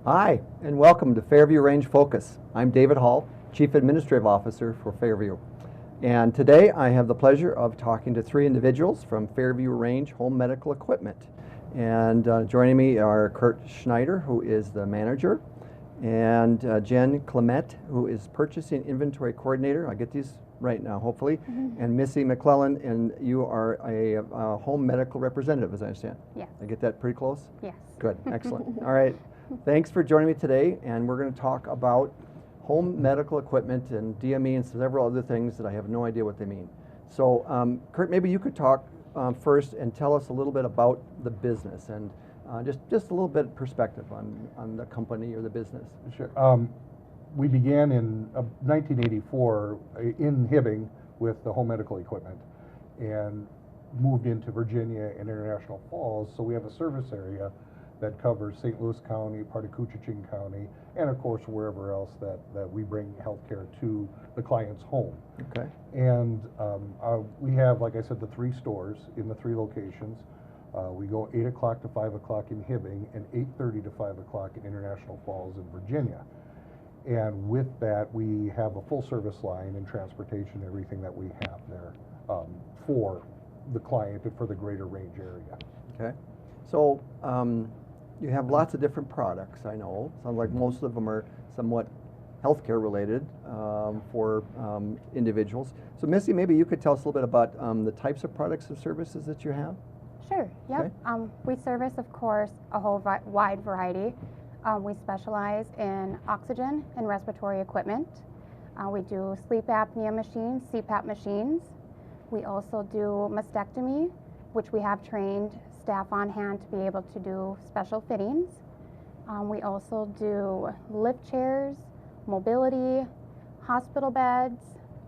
Hi, and welcome to Fairview Range Focus. I'm David Hall, Chief Administrative Officer for Fairview. And today I have the pleasure of talking to three individuals from Fairview Range Home Medical Equipment. And joining me are Kurt Schneider, who is the manager, and Jen Clement, who is Purchasing Inventory Coordinator. I get these right now, hopefully. And Missy McClellan, and you are a home medical representative, as I understand. Yes. I get that pretty close? Yes. Good, excellent. All right. Thanks for joining me today, and we're going to talk about home medical equipment and DME and several other things that I have no idea what they mean. So, Kurt, maybe you could talk first and tell us a little bit about the business and just a little bit of perspective on the company or the business. Sure. We began in 1984 in Hibbing with the home medical equipment and moved into Virginia and International Falls, so we have a service area that covers St. Louis County, part of Coochin County, and of course wherever else that we bring healthcare to the client's home. Okay. And we have, like I said, the three stores in the three locations. We go 8 o'clock to 5 o'clock in Hibbing and 8:30 to 5 o'clock in International Falls in Virginia. And with that, we have a full service line and transportation, everything that we have there for the client and for the greater range area. Okay. So, you have lots of different products, I know. Sounds like most of them are somewhat healthcare related for individuals. So Missy, maybe you could tell us a little bit about the types of products and services that you have? Sure, yep. Okay. We service, of course, a whole wide variety. We specialize in oxygen and respiratory equipment. We do sleep apnea machines, CPAP machines. We also do mastectomy, which we have trained staff on hand to be able to do special fittings. We also do lift chairs, mobility, hospital beds,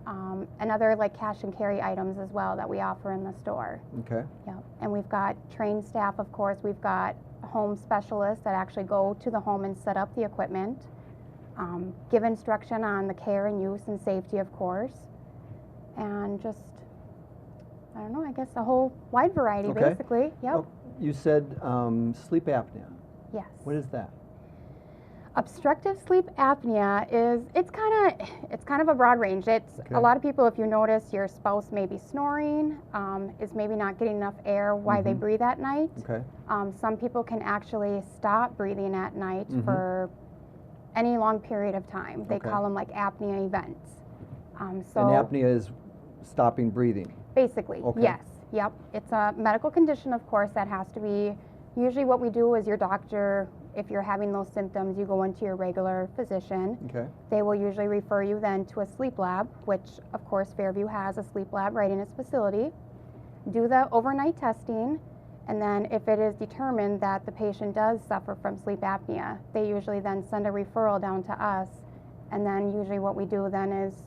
and other like cash and carry items as well that we offer in the store. Okay. Yeah, and we've got trained staff, of course. We've got home specialists that actually go to the home and set up the equipment, give instruction on the care and use and safety, of course, and just, I don't know, I guess a whole wide variety, Okay. basically. Yep. Oh, you said sleep apnea. Yes. What is that? Obstructive sleep apnea it's kind of a broad range. It's Okay. a lot of people, if you notice your spouse may be snoring, is maybe not getting enough air while they breathe at night. Okay. Some people can actually stop breathing at night for any long period of time. They Okay. call them like apnea events. So And apnea is stopping breathing. basically, Okay. yes, yep. It's a medical condition, of course, that has to be, usually what we do is your doctor, if you're having those symptoms, you go into your regular physician. Okay. They will usually refer you then to a sleep lab, which of course Fairview has a sleep lab right in its facility. Do the overnight testing, and then if it is determined that the patient does suffer from sleep apnea, they usually then send a referral down to us, and then usually what we do then is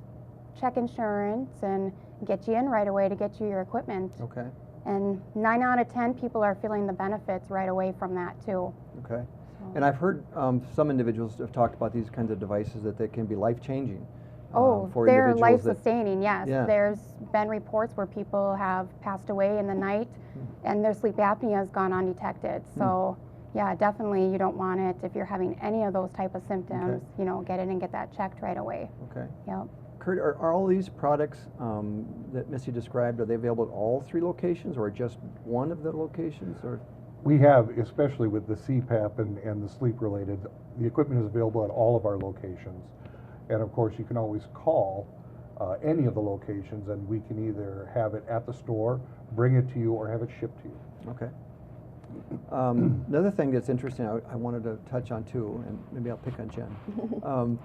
check insurance and get you in right away to get you your equipment. Okay. And 9 out of 10 people are feeling the benefits right away from that too. Okay. And I've heard some individuals have talked about these kinds of devices that they can be life-changing for they're individuals. life-sustaining, yes. Yeah. There's been reports where people have passed away in the night and their sleep apnea has gone undetected. So, yeah, definitely you don't want it if you're having any of those type of symptoms, you know, get in and get that checked right away. Okay. Yep. Kurt, are all these products that Missy described, are they available at all three locations or just one of the locations? Or? We have, especially with the CPAP and the sleep related, the equipment is available at all of our locations. And of course, you can always call any of the locations and we can either have it at the store, bring it to you, or have it shipped to you. Okay. Another thing that's interesting I wanted to touch on too, and maybe I'll pick on Jen,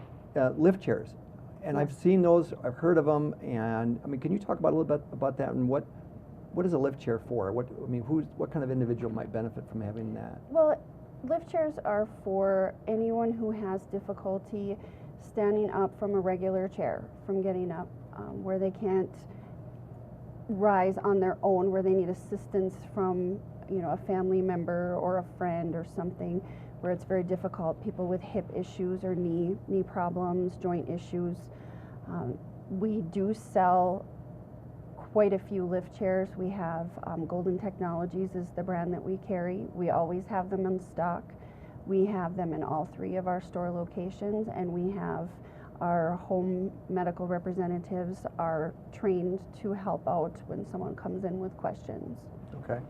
lift chairs. And I've seen those, I've heard of them, and I mean, can you talk about a little bit about that and what is a lift chair for? What kind of individual might benefit from having that? Well, lift chairs are for anyone who has difficulty standing up from a regular chair, from getting up, where they can't rise on their own, where they need assistance from, you know, a family member or a friend or something, where it's very difficult. People with hip issues or knee problems, joint issues. We do sell quite a few lift chairs. We have Golden Technologies is the brand that we carry. We always have them in stock. We have them in all 3 of our store locations, and we have our home medical representatives are trained to help out when someone comes in with questions. Okay.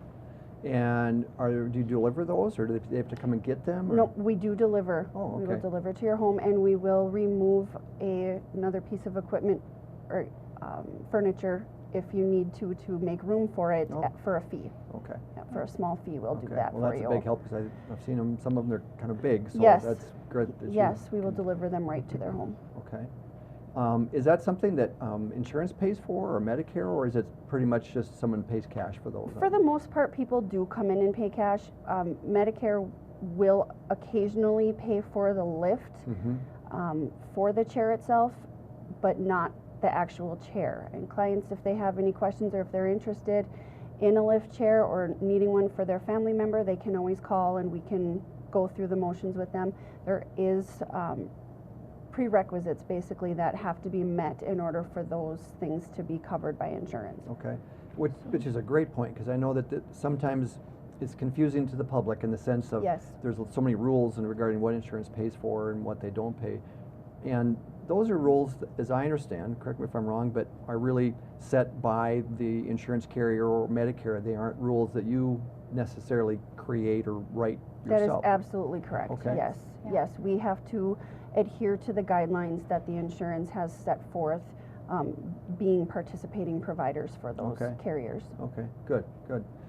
And do you deliver those, or do they have to come and get them? Or? No, we do deliver. Oh, We will okay. deliver to your home, and we will remove another piece of equipment or furniture if you need to make room for it Oh. for a fee. Okay. Yeah, for a small fee, we'll do Okay. that well, for that's you. a big help because I've seen them. Some of them are kind of big, so Yes. that's good. That you Yes, we will can- deliver them right to their home. Okay. Is that something that insurance pays for, or Medicare, or is it pretty much just someone pays cash for those? For the most part, people do come in and pay cash. Medicare will occasionally pay for the lift for the chair itself, but not the actual chair. And clients, if they have any questions or if they're interested in a lift chair or needing one for their family member, they can always call and we can go through the motions with them. There is prerequisites basically that have to be met in order for those things to be covered by insurance. Okay, which is a great point, because I know that sometimes it's confusing to the public in the sense of Yes. there's so many rules in regarding what insurance pays for and what they don't pay. And those are rules, as I understand, correct me if I'm wrong, but are really set by the insurance carrier or Medicare. They aren't rules that you necessarily create or write That is yourself. absolutely correct. Okay. Yes, Yeah. yes, we have to adhere to the guidelines that the insurance has set forth, being participating providers for those Okay. carriers. Okay, good.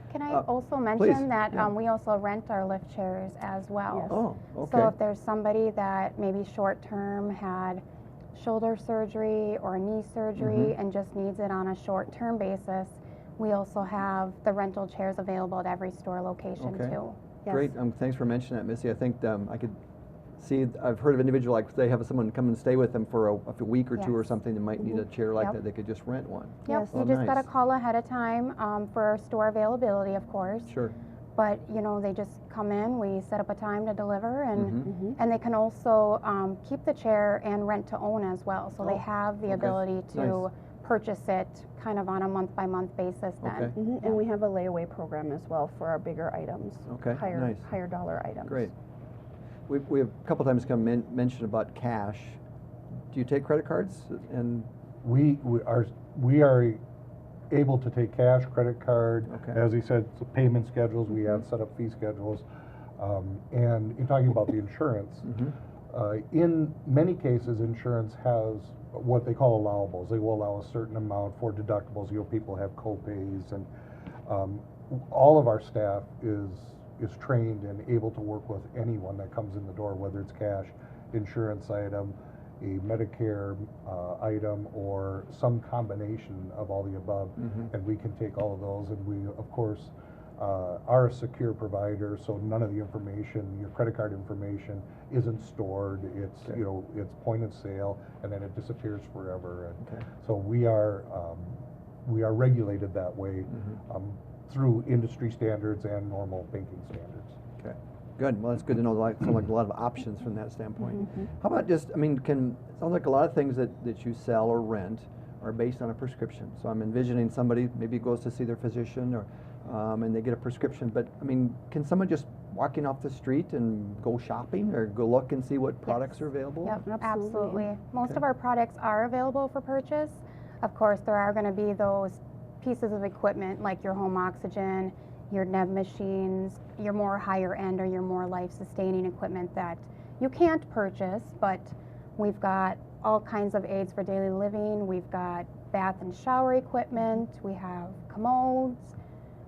Can I Uh, also please, mention that yeah. we also rent our lift chairs as well? Yes. Oh, okay. So if there's somebody that maybe short term had shoulder surgery or knee surgery Mhm. and just needs it on a short term basis, we also have the rental chairs available at every store location Okay. too. Yes. Great, thanks for mentioning that, Missy. I think I could see, I've heard of individual, like they have someone come and stay with them for a week or two or Yes. something that might need a chair like Yep. that, they could just rent one. Yep, Yes. you Oh, just gotta nice. call ahead of time for store availability, of course. Sure. But they just come in, we set up a time to deliver, and Mhm. and they can also keep the chair and rent to own as well. So Oh, they have the okay. ability to Nice. purchase it kind of on a month by month basis then. Okay. Mhm, Yeah. And we have a layaway program as well for our bigger items. Okay, nice. Higher dollar items. Great. We have a couple times mentioned about cash. Do you take credit cards? And We are able to take cash, credit card, Okay. as he said, so payment schedules, we have set up fee schedules. And in talking about the insurance, in many cases, insurance has what they call allowables. They will allow a certain amount for deductibles. People have co-pays, and all of our staff is trained and able to work with anyone that comes in the door, whether it's cash, insurance item, a Medicare item, or some combination of all the above. And we can take all of those, and we, of course, are a secure provider, so none of the information, your credit card information, isn't stored. It's Okay. it's point of sale, and then it disappears forever. And Okay. so we are regulated that way through industry standards and normal banking standards. Okay, good. Well, that's good to know. Sounds like a lot of options from that standpoint. How about just, sounds like a lot of things that you sell or rent are based on a prescription. So I'm envisioning somebody maybe goes to see their physician or, and they get a prescription, but can someone just walking off the street and go shopping or go look and see what products are available? Yep, Absolutely. absolutely. Most Okay. of our products are available for purchase. Of course, there are going to be those pieces of equipment like your home oxygen, your neb machines, your more higher end or your more life-sustaining equipment that you can't purchase, but we've got all kinds of aids for daily living. We've got bath and shower equipment. We have commodes.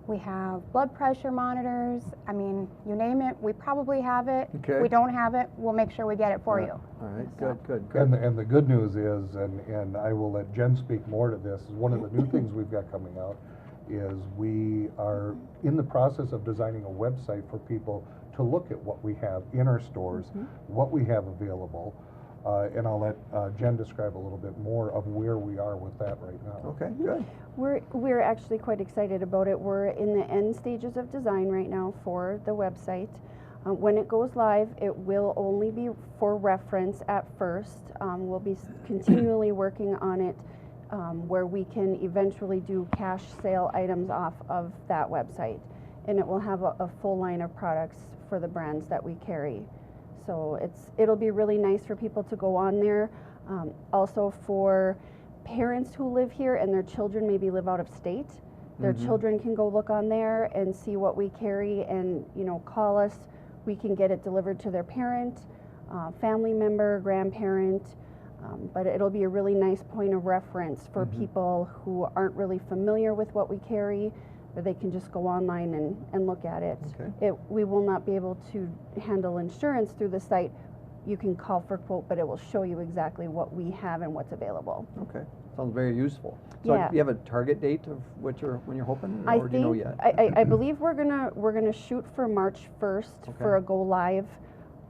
We have blood pressure monitors. You name it, we probably have it. Okay. If we don't have it, we'll make sure we get it for you. All right, So- good. And the good news is, and I will let Jen speak more to this, is one of the new things we've got coming out is we are in the process of designing a website for people to look at what we have in our stores, what we have available, and I'll let Jen describe a little bit more of where we are with that right now. Okay, good. We're actually quite excited about it. We're in the end stages of design right now for the website. When it goes live, it will only be for reference at first. We'll be continually working on it where we can eventually do cash sale items off of that website. and it will have a full line of products for the brands that we carry. So it'll be really nice for people to go on there. Also for parents who live here and their children maybe live out of state, their children can go look on there and see what we carry and, you know, call us. We can get it delivered to their parent, family member, grandparent. But it'll be a really nice point of reference for people who aren't really familiar with what we carry, or they can just go online and look at it. Okay. We will not be able to handle insurance through the site. You can call for quote, but it will show you exactly what we have and what's available. Okay, sounds very useful. So Yeah. do you have a target date of when you're hoping, I or do you know think yet? I believe we're gonna shoot for March 1st for a go live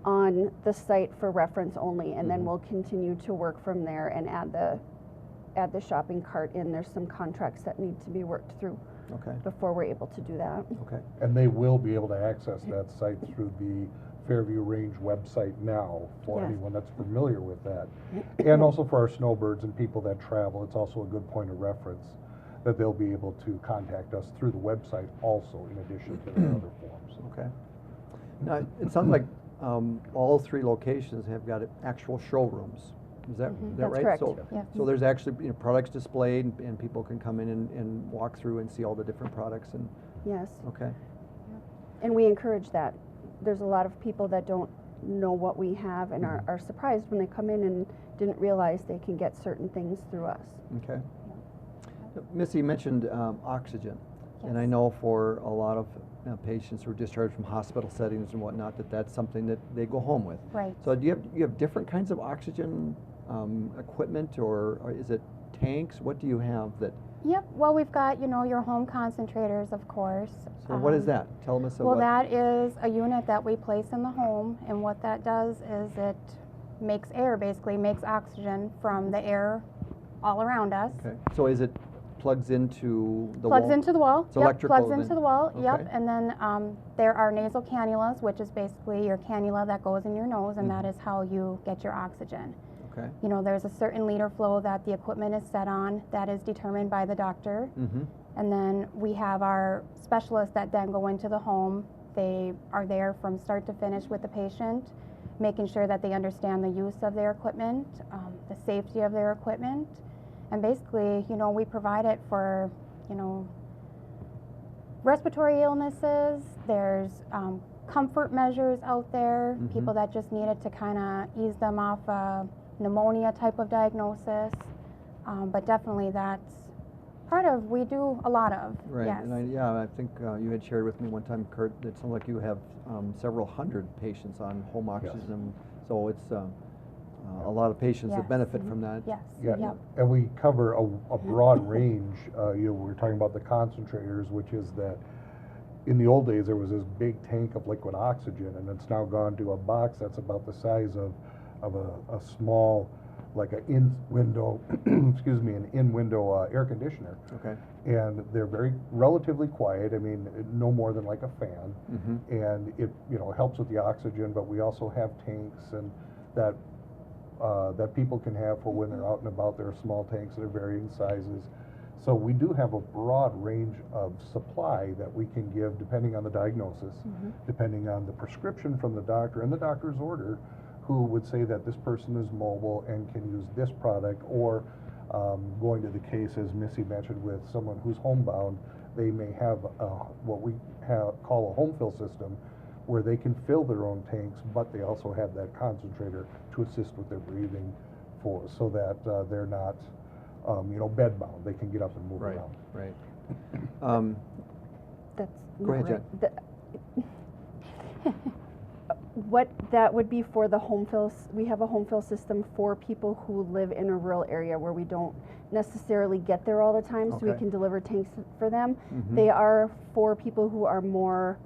on the site for reference only, and then we'll continue to work from there and add the shopping cart in. There's some contracts that need to be worked through Okay, before we're able to do that. okay, And they will be able to access that site through the Fairview Range website now for Yes. anyone that's familiar with that. And also for our snowbirds and people that travel, it's also a good point of reference that they'll be able to contact us through the website also, in addition to their other forms. okay. Now, it sounds like all 3 locations have got actual showrooms. Is that That's right? correct. So, Yes. so there's actually, you know, products displayed, and people can come in and walk through and see all the different products, and, Yes, okay, and we encourage that. There's a lot of people that don't know what we have and are surprised when they come in and didn't realize they can get certain things through us. okay. Missy mentioned oxygen, and I Yes. know for a lot of patients who are discharged from hospital settings and whatnot, that's something that they go home with. Right. So do you have different kinds of oxygen equipment, or is it tanks? What do you have that? Yep, well, we've got, you know, your home concentrators, of course. So what is that? Tell us Well, about. that is a unit that we place in the home, and what that does is it makes air, basically makes oxygen from the air all around us. Okay. So is it plugs into the Plugs wall? into the wall. It's Yep, electrical plugs then? into the wall. Okay. Yep, and then there are nasal cannulas, which is basically your cannula that goes in your nose, and that is how you get your oxygen. Okay. You know, there's a certain liter flow that the equipment is set on that is determined by the doctor. Mm-hmm. And then we have our specialists that then go into the home. They are there from start to finish with the patient, making sure that they understand the use of their equipment, the safety of their equipment. And basically, you know, we provide it for, you know, respiratory illnesses. There's comfort measures out there, people that just need it to kind of ease them off a pneumonia type of diagnosis. But definitely that's part of, we do a lot of, Right. yes. And I think you had shared with me one time, Kurt, that it sounds like you have several hundred patients on home oxygen. So it's a lot of patients that Yes. benefit from that. Yes, Yeah, yep. and we cover a broad range. You know, we were talking about the concentrators, which is that in the old days there was this big tank of liquid oxygen, and it's now gone to a box that's about the size of a small, like an in-window, excuse me, an in-window air conditioner. Okay. And they're very relatively quiet. I mean, no more than like a fan. And it, you know, helps with the oxygen. But we also have tanks and that people can have for when they're out and about. There are small tanks that are varying sizes. So we do have a broad range of supply that we can give depending on the diagnosis, depending on the prescription from the doctor and the doctor's order, who would say that this person is mobile and can use this product, or going to the case, as Missy mentioned, with someone who's homebound, they may have what we call a home fill system, where they can fill their own tanks, but they also have that concentrator to assist with their breathing, so that they're not, you know, bedbound. They can get up and move Right. around. Right. That's Go not ahead, right. What that would be for the home fill, we have a home fill system for people who live in a rural area where we don't necessarily get there all the time, so we Okay. can deliver tanks for them. They are for people who are more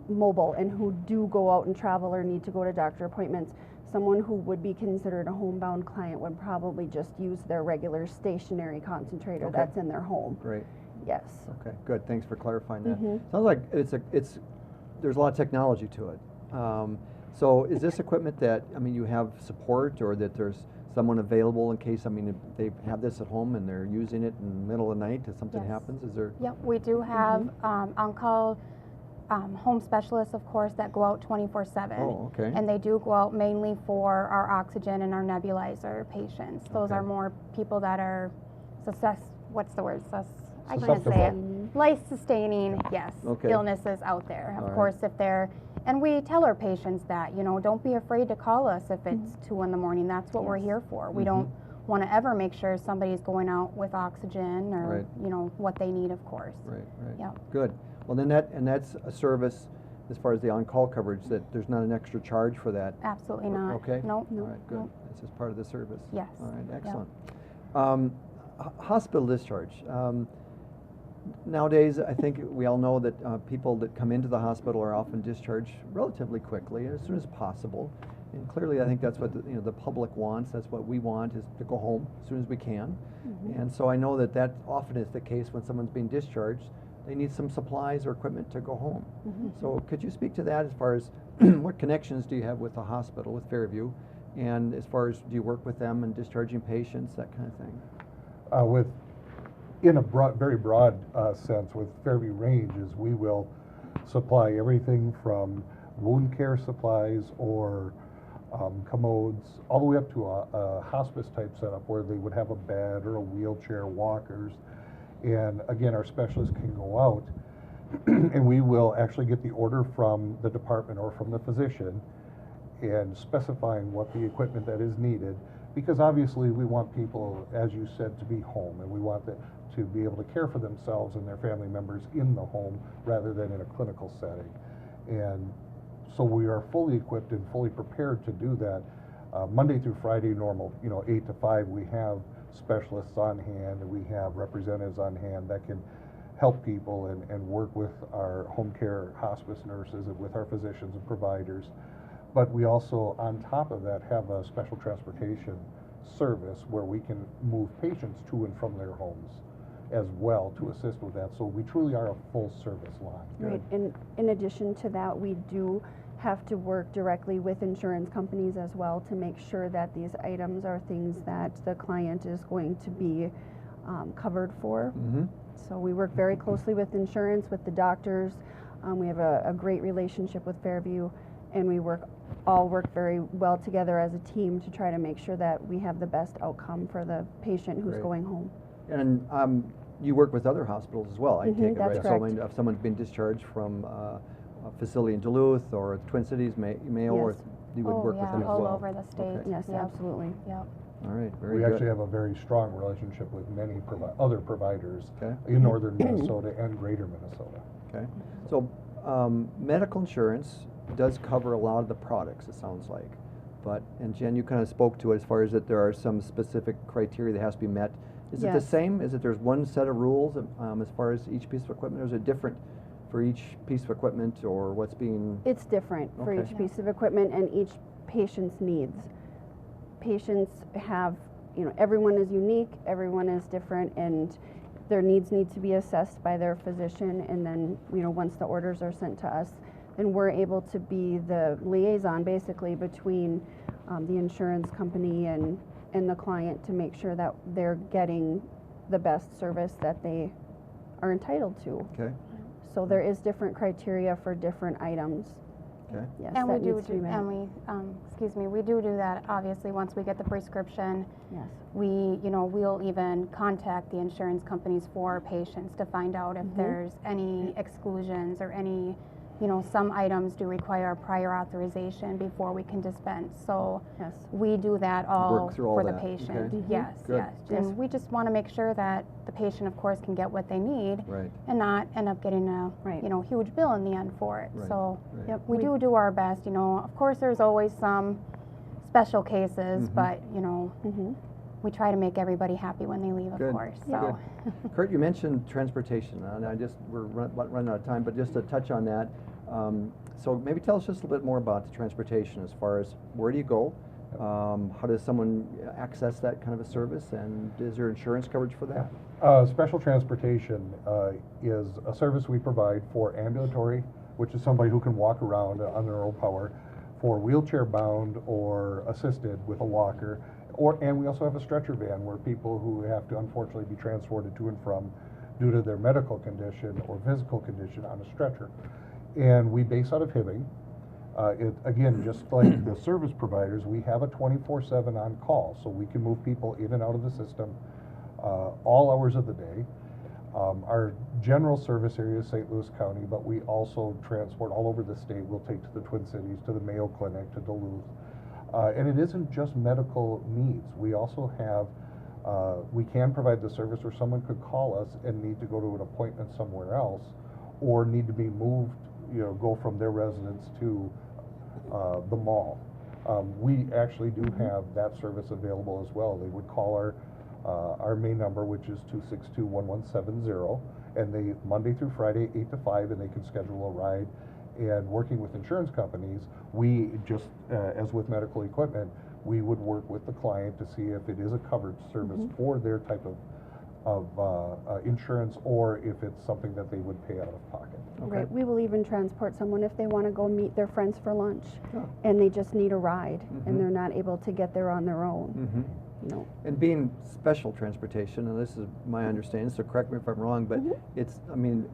mobile and who do go out and travel or need to go to doctor appointments. Someone who would be considered a homebound client would probably just use their regular stationary concentrator Okay. that's in their home. Great. Yes. Okay. Good. Thanks for clarifying that. Mhm. Sounds like there's a lot of technology to it. So is this equipment that, I mean, you have support, or that there's someone available in case, I mean, if they have this at home and they're using it in the middle of the night if something Yes. happens? Is there? Yep, we do have on-call home specialists, of course, that go out 24/7. Oh, okay. And they do go out mainly for our oxygen and our nebulizer patients. Those Okay. are more people that are what's the word? I can't say Susceptible. it. Life-sustaining, yes, Okay. illnesses out there. All Of right. course, if they're, and we tell our patients that, don't be afraid to call us if it's 2 in the morning. That's what we're Yes. here for. We Mhm. don't want to ever make sure somebody's going out with oxygen or, Right. what they need, of course. Right, right. Yep. Good. Well, then that's a service as far as the on-call coverage, that there's not an extra charge for that. Absolutely not. Okay. Nope. All right, good. Nope. This is part of the service. Yes. All right, Yep. excellent. Hospital discharge. Nowadays, I think we all know that people that come into the hospital are often discharged relatively quickly, as soon as possible. And clearly, I think that's what the public wants. That's what we want, is to go home as soon as we can. And so I know that often is the case when someone's being discharged. They need some supplies or equipment to go home. So could you speak to that as far as what connections do you have with the hospital, with Fairview? And as far as, do you work with them in discharging patients, that kind of thing? In a very broad sense, with Fairview Range, is we will supply everything from wound care supplies or commodes, all the way up to a hospice type setup where they would have a bed or a wheelchair, walkers. And again, our specialists can go out and we will actually get the order from the department or from the physician and specifying what the equipment that is needed, because obviously we want people, as you said, to be home, and we want them to be able to care for themselves and their family members in the home rather than in a clinical setting. And so we are fully equipped and fully prepared to do that. Monday through Friday, normal, 8 to 5, we have specialists on hand, and we have representatives on hand that can help people and work with our home care hospice nurses and with our physicians and providers. But we also, on top of that, have a special transportation service where we can move patients to and from their homes as well to assist with that. So we truly are a full service line. Right, and in addition to that, we do have to work directly with insurance companies as well to make sure that these items are things that the client is going to be covered for. Mm-hmm. So we work very closely with insurance, with the doctors. We have a great relationship with Fairview, and we all work very well together as a team to try to make sure that we have the best outcome for the patient who's Great. going home. And you work with other hospitals as well, I take it, that's right? So correct. when, if someone's been discharged from a facility in Duluth or Twin Cities, Mayo, or Yes. you would work with them as all well? over the state. Okay. Yes, Yep. absolutely. Yep. All right, very We good. actually have a very strong relationship with many other providers Okay. in northern Minnesota and greater Minnesota. Okay. So medical insurance does cover a lot of the products, it sounds like. And Jen, you kind of spoke to it as far as that there are some specific criteria that has to be met. Is it the Yes. same? Is it there's one set of rules as far as each piece of equipment, or is it different for each piece of equipment, or what's being? It's different for Okay. each piece of equipment and each patient's needs. Patients have, everyone is unique, everyone is different, and their needs need to be assessed by their physician, and then, once the orders are sent to us, then we're able to be the liaison basically between the insurance company and the client to make sure that they're getting the best service that they are entitled to. Okay. So there is different criteria for different items. Okay. Yes, And we that do, needs to be met. we do that, obviously, once we get the prescription. Yes. We'll even contact the insurance companies for patients to find out if there's any exclusions or any, some items do require prior authorization before we can dispense. So Yes. we do that all Work through all for the that, patient. okay. Yes, Good. yes. Yes. And we just want to make sure that the patient, of course, can get what they need Right. and not end up getting a, Right. huge bill in the end for it. Right. So Right. Yep. we do our best, Of course, there's always some special cases, Mhm. but, Mm-hmm. we try to make everybody happy when they leave, of Good. course. Yeah. So, Kurt, you mentioned transportation, and we're running out of time, but just to touch on that, so maybe tell us just a little bit more about the transportation as far as where do you go? How does someone access that kind of a service, and is there insurance coverage for that? Special transportation is a service we provide for ambulatory, which is somebody who can walk around on their own power, for wheelchair bound or assisted with a walker, and we also have a stretcher van where people who have to unfortunately be transported to and from due to their medical condition or physical condition on a stretcher. And we base out of Hibbing. Again, just like the service providers, we have a 24/7 on call, so we can move people in and out of the system all hours of the day. Our general service area is St. Louis County, but we also transport all over the state. We'll take to the Twin Cities, to the Mayo Clinic, to Duluth. And it isn't just medical needs. We also have, we can provide the service where someone could call us and need to go to an appointment somewhere else, or need to be moved, go from their residence to the mall. We actually do have that service available as well. They would call our main number, which is 262-1170, and they, Monday through Friday, 8 to 5, and they can schedule a ride. And working with insurance companies, we just, as with medical equipment, we would work with the client to see if it is a covered service for their type of insurance, or if it's something that they would pay out of pocket. Okay. Right, we will even transport someone if they want to go meet their friends for lunch, Oh. and they just need a ride, Mhm. and they're not able to get there on their own. Mhm. And being special transportation, and this is my understanding, so correct me if I'm wrong, but it's, I mean,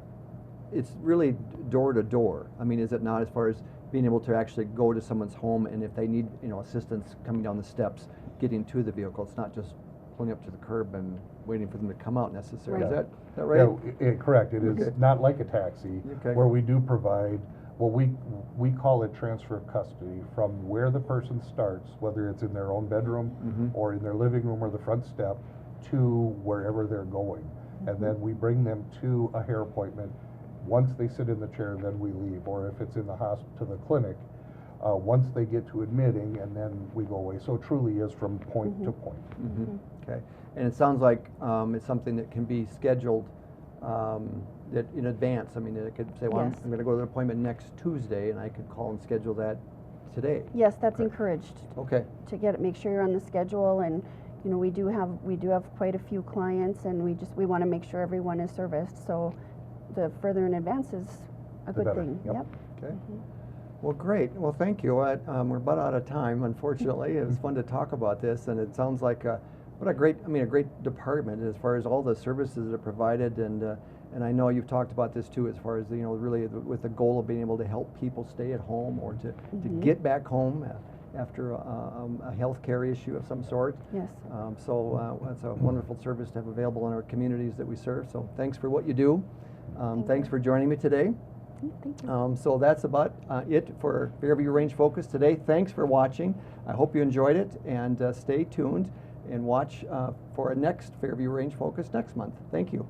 it's really door to door. I mean, is it not, as far as being able to actually go to someone's home, and if they need, assistance coming down the steps, getting to the vehicle? It's not just pulling up to the curb and waiting for them to come out necessarily. Right. Is that right? Yeah, correct. It is Okay. not like a taxi, Okay. where we do provide, well, we call it transfer of custody from where the person starts, whether it's in their own bedroom or in their living room or the front step, to wherever they're going. And then we bring them to a hair appointment. Once they sit in the chair, then we leave. Or if it's in the hospital, to the clinic, once they get to admitting, and then we go away. So it truly is from point to point. Okay. And it sounds like it's something that can be scheduled that in advance. I mean, it could say, well, Yes. I'm going to go to the appointment next Tuesday, and I could call and schedule that today. Yes, that's Correct. encouraged Okay. to make sure you're on the schedule, and we do have quite a few clients, and we want to make sure everyone is serviced. So the further in advance is a The good better. thing. Yep. Okay. Well, great. Well, thank you. We're about out of time, unfortunately. It was fun to talk about this, and it sounds like what a great department as far as all the services that are provided, and I know you've talked about this too, as far as really with the goal of being able to help people stay at home or to get back home after a health care issue of some sort. Yes. So it's a wonderful service to have available in our communities that we serve. So thanks for what you do. Thanks for joining me today. Thank you. So that's about it for Fairview Range Focus today. Thanks for watching. I hope you enjoyed it, and stay tuned and watch for a next Fairview Range Focus next month. Thank you.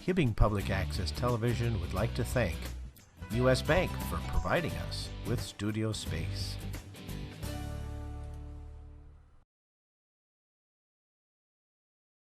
Hibbing Public Access Television would like to thank U.S. Bank for providing us with studio space.